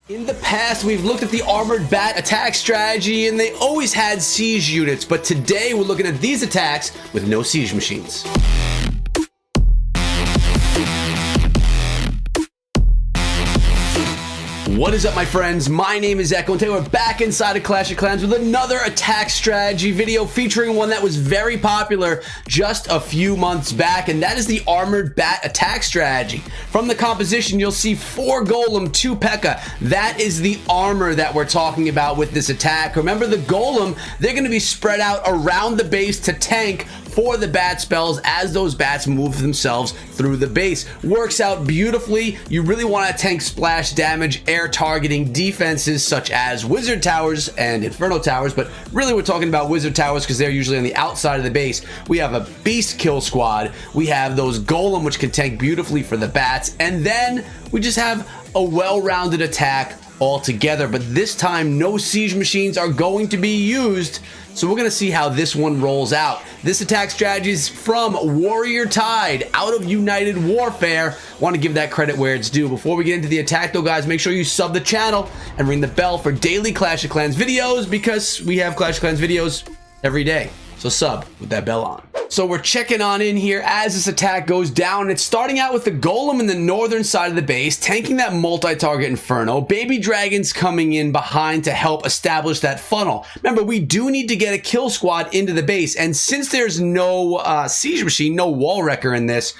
In the past, we've looked at the armored bat attack strategy, and they always had siege units, but today we're looking at these attacks with no siege machines. What is up, my friends? My name is Echo, and today we're back inside of Clash of Clans with another attack strategy video featuring one that was very popular just a few months back, and that is the armored bat attack strategy. From the composition, you'll see 4 golem, 2 P.E.K.K.A. That is the armor that we're talking about with this attack. Remember, the golem, they're going to be spread out around the base to tank for the bat spells as those bats move themselves through the base. Works out beautifully. You really want to tank splash damage, air targeting defenses such as wizard towers and inferno towers, but really we're talking about wizard towers because they're usually on the outside of the base. We have a beast kill squad. We have those golem which can tank beautifully for the bats, and then we just have a well-rounded attack altogether. But this time, no siege machines are going to be used. So we're going to see how this one rolls out. This attack strategy is from Warrior Tide out of United Warfare. Want to give that credit where it's due. Before we get into the attack though, guys, make sure you sub the channel and ring the bell for daily Clash of Clans videos, because we have Clash of Clans videos every day. So sub with that bell on. So we're checking on in here as this attack goes down. It's starting out with the golem in the northern side of the base, tanking that multi-target inferno. Baby dragons coming in behind to help establish that funnel. Remember, we do need to get a kill squad into the base, and since there's no siege machine, no wall wrecker in this,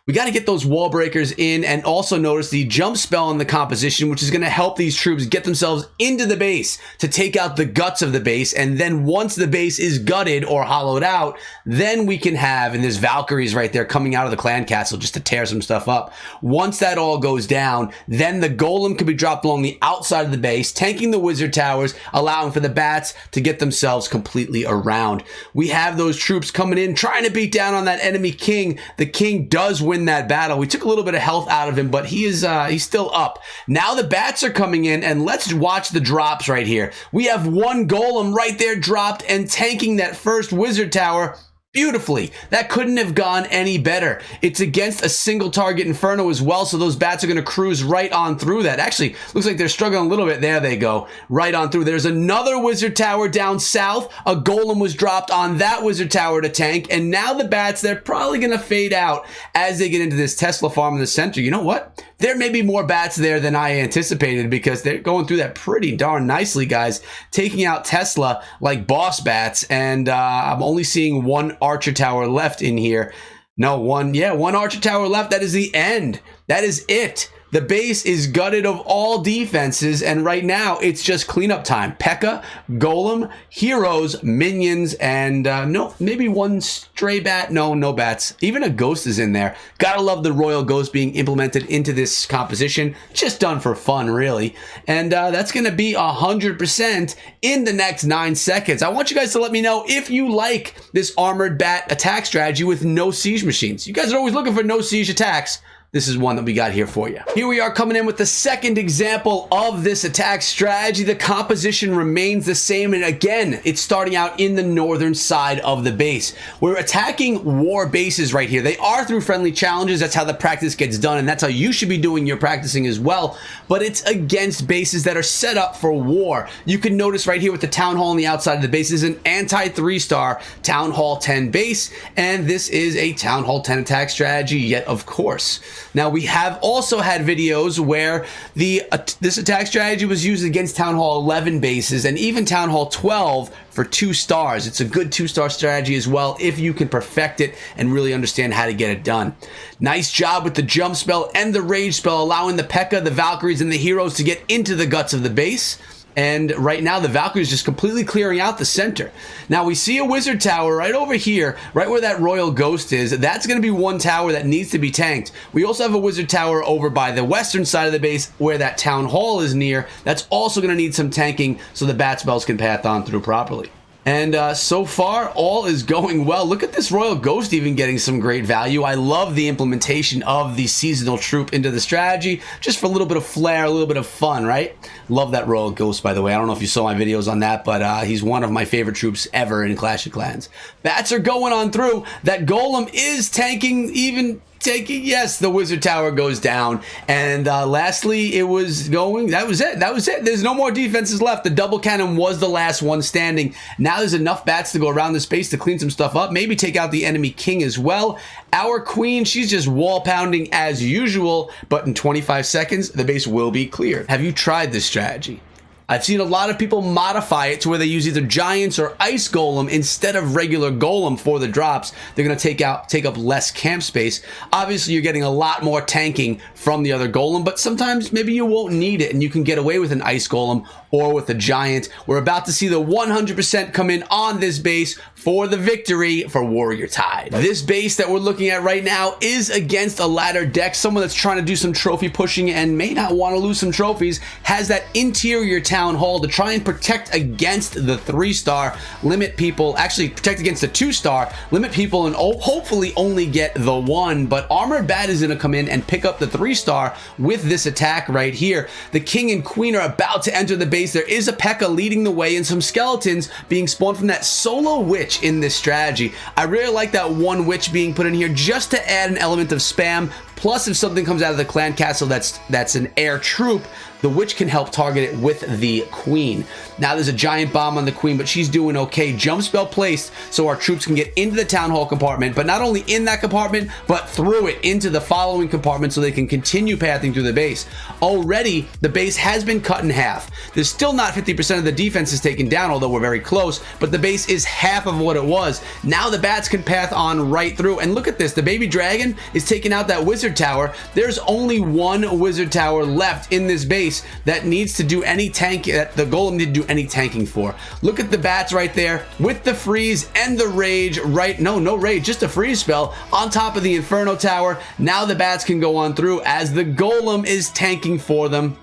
we got to get those wall breakers in, and also notice the jump spell in the composition, which is going to help these troops get themselves into the base to take out the guts of the base. And then once the base is gutted or hollowed out, then we can have, and there's Valkyries right there coming out of the clan castle just to tear some stuff up. Once that all goes down, then the golem can be dropped along the outside of the base, tanking the wizard towers, allowing for the bats to get themselves completely around. We have those troops coming in, trying to beat down on that enemy king. The king does win that battle. We took a little bit of health out of him, but he's still up. Now the bats are coming in, and let's watch the drops right here. We have 1 golem right there dropped and tanking that first wizard tower beautifully. That couldn't have gone any better. It's against a single target inferno as well, so those bats are going to cruise right on through that. Actually, looks like they're struggling a little bit. There they go, right on through. There's another wizard tower down south. A golem was dropped on that wizard tower to tank, and now the bats, they're probably going to fade out as they get into this Tesla farm in the center. You know what? There may be more bats there than I anticipated, because they're going through that pretty darn nicely, guys, taking out Tesla like boss bats. And I'm only seeing 1 archer tower left in here. No, one archer tower left. That is the end. That is it. The base is gutted of all defenses, and right now it's just cleanup time. P.E.K.K.A, golem, heroes, minions, and no, maybe 1 stray bat. No bats. Even a ghost is in there. Gotta love the royal ghost being implemented into this composition. Just done for fun, really. And that's gonna be 100% in the next 9 seconds. I want you guys to let me know if you like this armored bat attack strategy with no siege machines. You guys are always looking for no siege attacks. This is one that we got here for you. Here we are coming in with the second example of this attack strategy. The composition remains the same, and again, it's starting out in the northern side of the base. We're attacking war bases right here. They are through friendly challenges. That's how the practice gets done, and that's how you should be doing your practicing as well. But it's against bases that are set up for war. You can notice right here with the Town Hall on the outside of the base is an anti-3-star Town Hall 10 base, and this is a Town Hall 10 attack strategy yet, of course. Now, we have also had videos where this attack strategy was used against Town Hall 11 bases and even Town Hall 12 for 2 stars. It's a good 2-star strategy as well if you can perfect it and really understand how to get it done. Nice job with the jump spell and the rage spell, allowing the P.E.K.K.A, the Valkyries, and the heroes to get into the guts of the base. And right now, the Valkyrie is just completely clearing out the center. Now, we see a wizard tower right over here, right where that royal ghost is. That's going to be 1 tower that needs to be tanked. We also have a wizard tower over by the western side of the base where that town hall is near. That's also going to need some tanking so the bat spells can path on through properly. And so far, all is going well. Look at this Royal Ghost even getting some great value. I love the implementation of the seasonal troop into the strategy, just for a little bit of flair, a little bit of fun, right? Love that Royal Ghost, by the way. I don't know if you saw my videos on that, but he's one of my favorite troops ever in Clash of Clans. Bats are going on through. That Golem is tanking even taking, yes, the wizard tower goes down. And lastly, it was going, that was it. There's no more defenses left. The double cannon was the last one standing. Now there's enough bats to go around the space to clean some stuff up, maybe take out the enemy king as well. Our queen, she's just wall pounding as usual, but in 25 seconds, the base will be cleared. Have you tried this strategy? I've seen a lot of people modify it to where they use either giants or ice golem instead of regular golem for the drops. They're going to take up less camp space. Obviously, you're getting a lot more tanking from the other golem, but sometimes maybe you won't need it and you can get away with an ice golem or with a giant. We're about to see the 100% come in on this base for the victory for Warrior Tide. This base that we're looking at right now is against a ladder deck. Someone that's trying to do some trophy pushing and may not want to lose some trophies, has that interior town hall to try and protect against the 3-star, limit people, actually protect against the 2-star, limit people, and hopefully only get the 1. But Armored Bat is going to come in and pick up the 3-star with this attack right here. The king and queen are about to enter the base. There is a P.E.K.K.A leading the way and some skeletons being spawned from that solo witch in this strategy. I really like that one witch being put in here just to add an element of spam. Plus, if something comes out of the clan castle that's an air troop, the witch can help target it with the queen. Now there's a giant bomb on the queen, but she's doing okay. Jump spell placed so our troops can get into the town hall compartment, but not only in that compartment, but through it into the following compartment so they can continue pathing through the base. Already, the base has been cut in half. There's still not 50% of the defense is taken down, although we're very close, but the base is half of what it was. Now the bats can path on right through, and look at this. The baby dragon is taking out that wizard tower. There's only one wizard tower left in this base that needs to do any tank, that the golem need to do any tanking for. Look at the bats right there with the freeze and the rage, right? No rage, just a freeze spell on top of the inferno tower. Now the bats can go on through as the golem is tanking for them.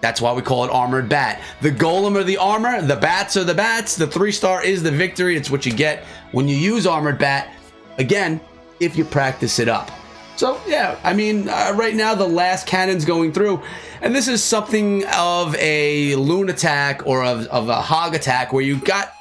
That's why we call it Armored Bat. The golem are the armor, the bats are the bats, the 3-star is the victory. It's what you get when you use Armored Bat. Again, if you practice it up. So yeah, I mean, right now the last cannon's going through, and this is something of a loon attack or of a hog attack where you got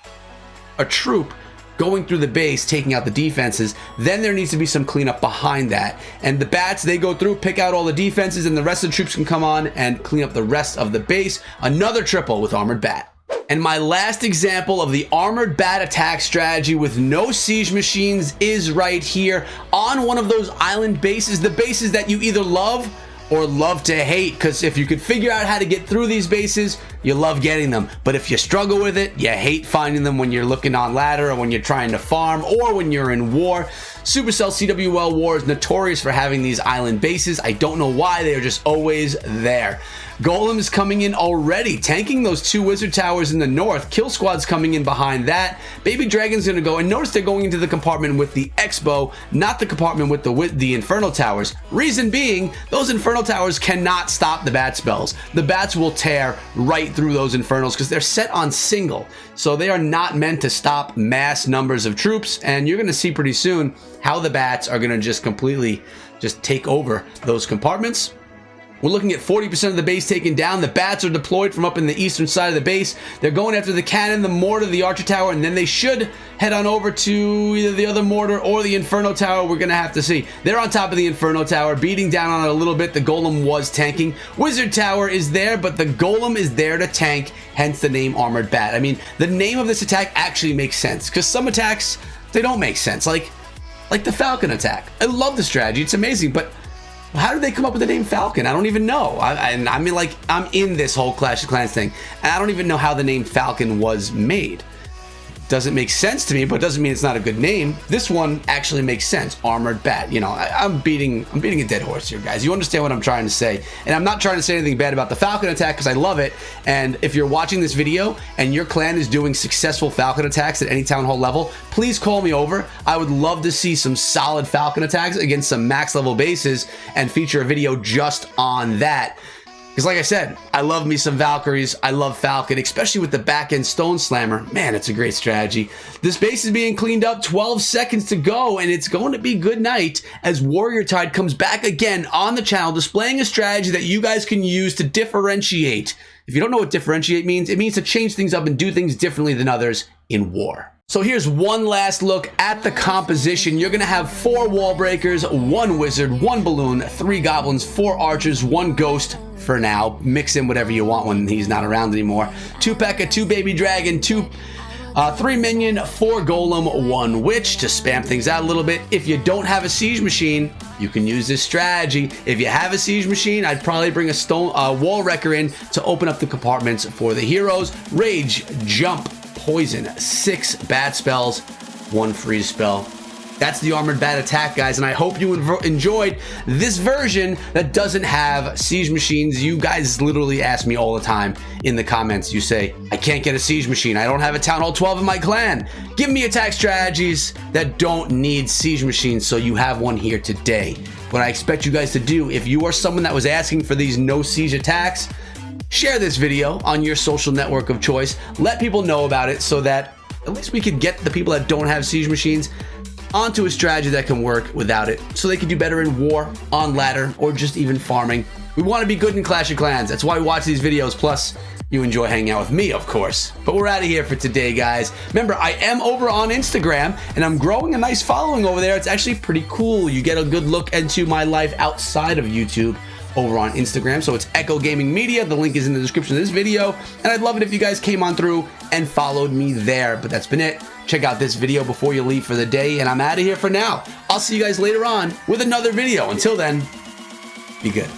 a troop going through the base, taking out the defenses. Then there needs to be some cleanup behind that. And the bats, they go through, pick out all the defenses, and the rest of the troops can come on and clean up the rest of the base. Another triple with Armored Bat. And my last example of the Armored Bat attack strategy with no siege machines is right here on one of those island bases, the bases that you either love or love to hate, because if you could figure out how to get through these bases, you love getting them. But if you struggle with it, you hate finding them when you're looking on ladder or when you're trying to farm or when you're in war. Supercell CWL War is notorious for having these island bases. I don't know why, they are just always there. Golem is coming in already, tanking those 2 wizard towers in the north. Kill Squad's coming in behind that. Baby Dragon's gonna go, and notice they're going into the compartment with the X-Bow, not the compartment with the Inferno Towers. Reason being, those Inferno Towers cannot stop the bat spells. The bats will tear right through those Infernals because they're set on single. So they are not meant to stop mass numbers of troops, and you're gonna see pretty soon how the bats are gonna just completely just take over those compartments. We're looking at 40% of the base taken down. The bats are deployed from up in the eastern side of the base. They're going after the cannon, the mortar, the archer tower, and then they should head on over to either the other mortar or the inferno tower. We're going to have to see. They're on top of the inferno tower, beating down on it a little bit. The golem was tanking. Wizard tower is there, but the golem is there to tank, hence the name Armored Bat. I mean, the name of this attack actually makes sense, because some attacks, they don't make sense. Like the Falcon attack. I love the strategy. It's amazing, but how did they come up with the name Falcon? I don't even know. I mean, like, I'm in this whole Clash of Clans thing, and I don't even know how the name Falcon was made. Doesn't make sense to me, but doesn't mean it's not a good name. This one actually makes sense. Armored Bat. You know, I'm beating a dead horse here, guys. You understand what I'm trying to say. And I'm not trying to say anything bad about the Falcon attack because I love it. And if you're watching this video and your clan is doing successful Falcon attacks at any town hall level, please call me over. I would love to see some solid Falcon attacks against some max level bases and feature a video just on that. Because like I said, I love me some Valkyries. I love Falcon, especially with the back-end Stone Slammer. Man, it's a great strategy. This base is being cleaned up. 12 seconds to go, and it's going to be good night as Warrior Tide comes back again on the channel, displaying a strategy that you guys can use to differentiate. If you don't know what differentiate means, it means to change things up and do things differently than others in war. So here's one last look at the composition. You're going to have 4 wall breakers, 1 wizard, 1 balloon, 3 goblins, 4 archers, 1 ghost for now. Mix in whatever you want when he's not around anymore. 2 P.E.K.K.A, 2 baby dragon, 3 minion, 4 golem, 1 witch to spam things out a little bit. If you don't have a siege machine, you can use this strategy. If you have a siege machine, I'd probably bring a wall wrecker in to open up the compartments for the heroes. Rage, jump, poison, 6 bad spells, 1 freeze spell. That's the Armored Bat attack, guys, and I hope you enjoyed this version that doesn't have siege machines. You guys literally ask me all the time in the comments. You say, I can't get a siege machine. I don't have a Town Hall 12 in my clan. Give me attack strategies that don't need siege machines, so you have one here today. What I expect you guys to do, if you are someone that was asking for these no siege attacks, share this video on your social network of choice. Let people know about it so that at least we could get the people that don't have siege machines onto a strategy that can work without it, so they can do better in war, on ladder, or just even farming. We want to be good in Clash of Clans. That's why we watch these videos. Plus, you enjoy hanging out with me, of course. But we're out of here for today, guys. Remember, I am over on Instagram, and I'm growing a nice following over there. It's actually pretty cool. You get a good look into my life outside of YouTube over on Instagram. So it's Echo Gaming Media. The link is in the description of this video. And I'd love it if you guys came on through and followed me there. But that's been it. Check out this video before you leave for the day. And I'm out of here for now. I'll see you guys later on with another video. Until then, be good.